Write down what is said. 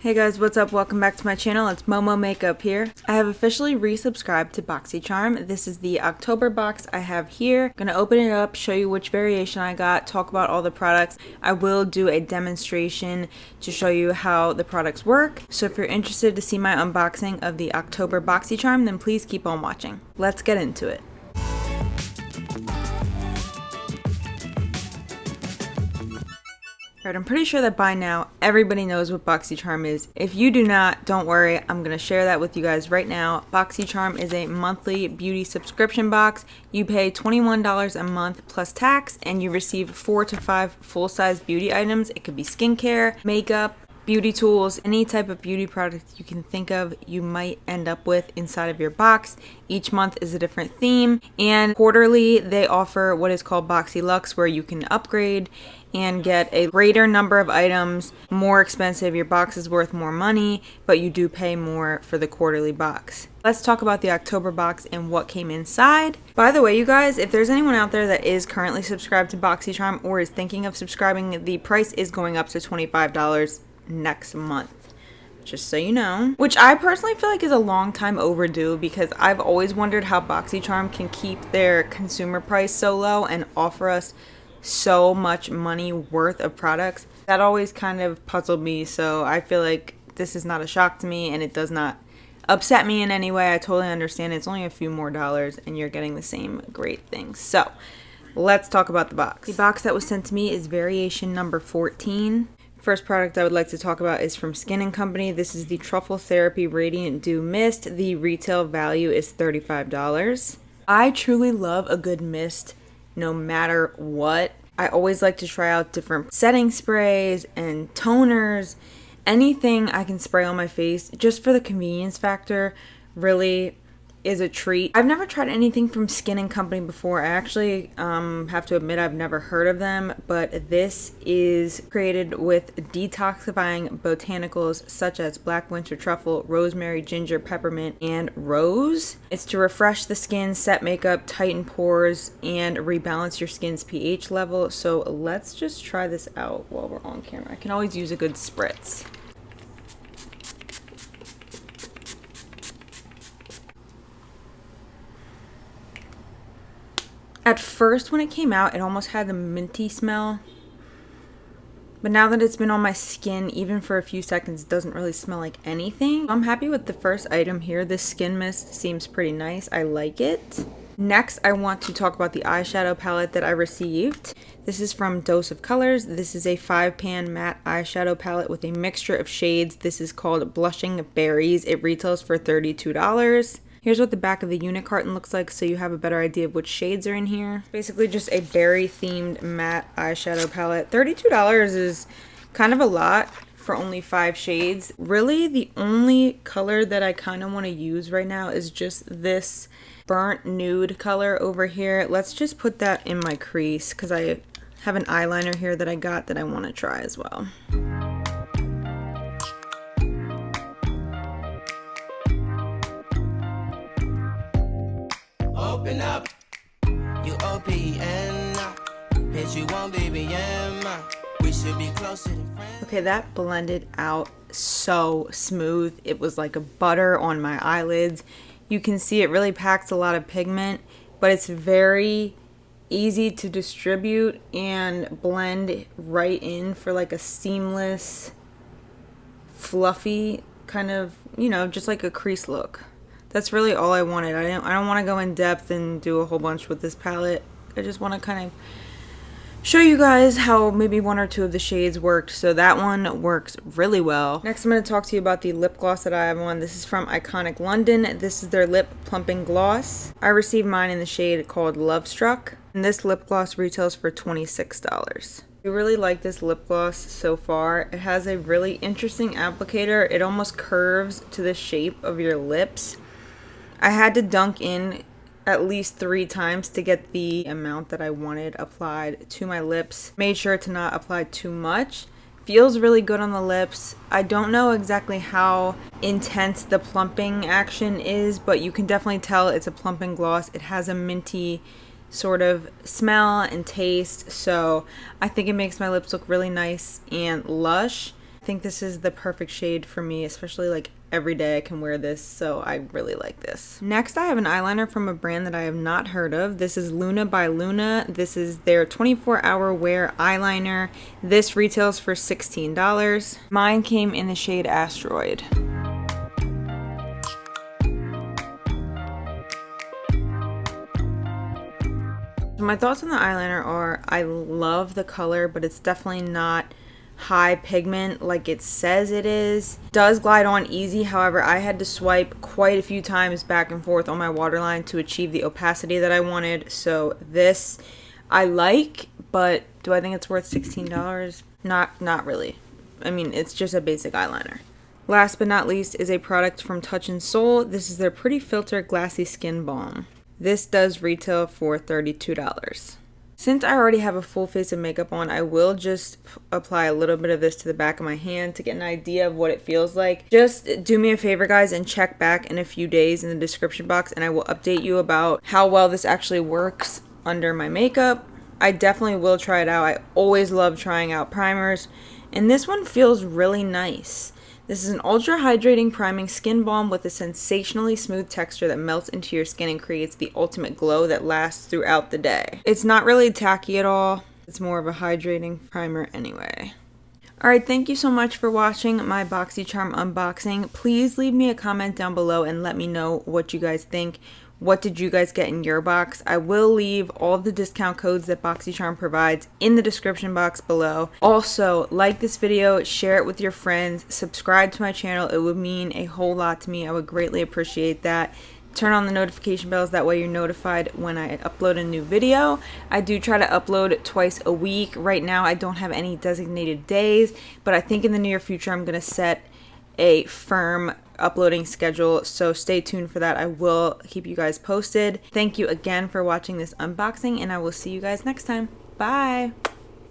Hey guys, what's up? Welcome back to my channel. It's Momomakeup here. I have officially resubscribed to Boxycharm. This is the October box I have here. Gonna open it up, show you which variation I got, talk about all the products. I will do a demonstration to show you how the products work. So if you're interested to see my unboxing of the October Boxycharm, then please keep on watching. Let's get into it. I'm pretty sure that by now everybody knows what Boxycharm is. If you do not, don't worry, I'm going to share that with you guys right now. Boxycharm is a monthly beauty subscription box. You pay $21 a month plus tax and you receive 4 to 5 full-size beauty items. It could be skincare, makeup, beauty tools, any type of beauty product you can think of you might end up with inside of your box. Each month is a different theme, and quarterly they offer what is called Boxy Luxe, where you can upgrade and get a greater number of items, more expensive. Your box is worth more money, but you do pay more for the quarterly box. Let's talk about the October box and what came inside. By the way, you guys, if there's anyone out there that is currently subscribed to Boxycharm or is thinking of subscribing, the price is going up to $25 next month, just so you know, which I personally feel like is a long time overdue, because I've always wondered how Boxycharm can keep their consumer price so low and offer us so much money worth of products. That always kind of puzzled me, so I feel like this is not a shock to me and it does not upset me in any way. I totally understand it's only a few more dollars and you're getting the same great things. So let's talk about the box. The box that was sent to me is variation number 14. First product I would like to talk about is from Skin & Company. This is the Truffle Therapy Radiant Dew Mist. The retail value is $35. I truly love a good mist no matter what. I always like to try out different setting sprays and toners. Anything I can spray on my face just for the convenience factor really is a treat. I've never tried anything from Skin & Company before. I actually have to admit I've never heard of them, but this is created with detoxifying botanicals such as black winter truffle, rosemary, ginger, peppermint, and rose. It's to refresh the skin, set makeup, tighten pores, and rebalance your skin's pH level. So let's just try this out while we're on camera. I can always use a good spritz. At first, when it came out, it almost had a minty smell. But now that it's been on my skin, even for a few seconds, it doesn't really smell like anything. I'm happy with the first item here. This skin mist seems pretty nice. I like it. Next, I want to talk about the eyeshadow palette that I received. This is from Dose of Colors. This is a 5-pan matte eyeshadow palette with a mixture of shades. This is called Blushing Berries. It retails for $32. Here's what the back of the unit carton looks like, so you have a better idea of which shades are in here. Basically just a berry-themed matte eyeshadow palette. $32 is kind of a lot for only 5 shades. Really, the only color that I kind of want to use right now is just this burnt nude color over here. Let's just put that in my crease, because I have an eyeliner here that I got that I want to try as well. Open up, you O.P.E.N. Bitch, you won't BBM. We should be closer than friends. Okay, that blended out so smooth. It was like a butter on my eyelids. You can see it really packs a lot of pigment, but it's very easy to distribute and blend right in for like a seamless, fluffy kind of, you know, just like a crease look. That's really all I wanted. I don't want to go in depth and do a whole bunch with this palette. I just want to kind of show you guys how maybe 1 or 2 of the shades worked. So that one works really well. Next, I'm going to talk to you about the lip gloss that I have on. This is from Iconic London. This is their lip plumping gloss. I received mine in the shade called Love Struck, and this lip gloss retails for $26. I really like this lip gloss so far. It has a really interesting applicator. It almost curves to the shape of your lips. I had to dunk in at least 3 times to get the amount that I wanted applied to my lips. Made sure to not apply too much. Feels really good on the lips. I don't know exactly how intense the plumping action is, but you can definitely tell it's a plumping gloss. It has a minty sort of smell and taste, so I think it makes my lips look really nice and lush. think this is the perfect shade for me, especially like every day I can wear this, so I really like this. Next, I have an eyeliner from a brand that I have not heard of. This is Luna by Luna. This is their 24-hour wear eyeliner. This retails for $16. Mine came in the shade Asteroid. My thoughts on the eyeliner are, I love the color, but it's definitely not high pigment like it says it is. Does glide on easy, however I had to swipe quite a few times back and forth on my waterline to achieve the opacity that I wanted. So this I like, but do I think it's worth $16? Not really. I mean, it's just a basic eyeliner. Last but not least is a product from Touch in Sol. This is their Pretty Filter Glassy Skin Balm. This does retail for $32. Since I already have a full face of makeup on, I will just apply a little bit of this to the back of my hand to get an idea of what it feels like. Just do me a favor, guys, and check back in a few days in the description box, and I will update you about how well this actually works under my makeup. I definitely will try it out. I always love trying out primers, and this one feels really nice. This is an ultra hydrating priming skin balm with a sensationally smooth texture that melts into your skin and creates the ultimate glow that lasts throughout the day. It's not really tacky at all. It's more of a hydrating primer anyway. Alright, thank you so much for watching my Boxycharm unboxing. Please leave me a comment down below and let me know what you guys think. What did you guys get in your box? I will leave all of the discount codes that Boxycharm provides in the description box below. Also, like this video, share it with your friends, subscribe to my channel. It would mean a whole lot to me. I would greatly appreciate that. Turn on the notification bells, that way you're notified when I upload a new video. I do try to upload twice a week. Right now I don't have any designated days, but I think in the near future I'm going to set a firm uploading schedule, so stay tuned for that. I will keep you guys posted. Thank you again for watching this unboxing, and I will see you guys next time. Bye!